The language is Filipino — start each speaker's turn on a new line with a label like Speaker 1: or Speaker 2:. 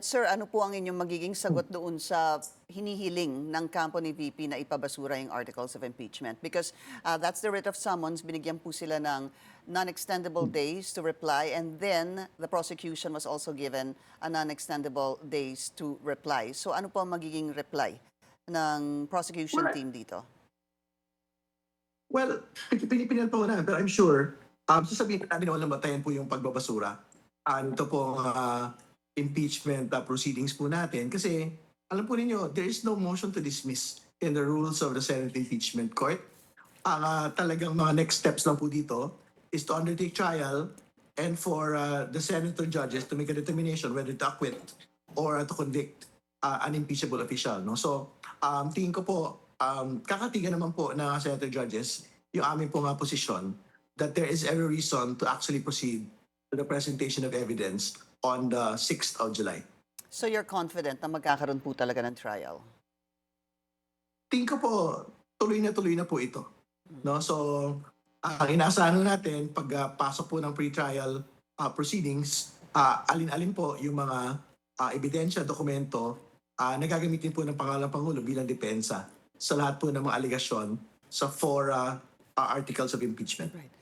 Speaker 1: Sir, ano po ang inyong magiging sagot doon sa hinihiling ng kampo ni VP na ipabasura yung articles of impeachment? Because that's the writ of summons. Binigyan po sila ng non-extendable days to reply, and then the prosecution was also given a non-extendable days to reply. So ano po ang magiging reply ng prosecution
Speaker 2: Well,
Speaker 1: team dito?
Speaker 2: well, pinipinal po na, pero I'm sure, sasabihin natin na walang batayan po yung pagbabasura. Ito po impeachment proceedings po natin. Kasi, alam po ninyo, there is no motion to dismiss in the rules of the Senate Impeachment Court. Talagang mga next steps lang po dito is to undertake trial and for the senator judges to make a determination whether to acquit or to convict an impeachable official. No? So, tingin ko po, kakatigan naman po ng senator judges yung aming po nga posisyon that there is every reason to actually proceed to the presentation of evidence on the 6th of July.
Speaker 1: So you're confident na magkakaroon po talaga ng trial?
Speaker 2: Tingin ko po, tuloy na po ito. No? So, ang inaasahan natin, pag pasok po ng pre-trial proceedings, alin-alin po yung mga ebidensya, dokumento na gagamitin po ng pangalan ng Pangulo bilang depensa sa lahat po ng mga aligasyon sa four articles of impeachment.
Speaker 1: Right.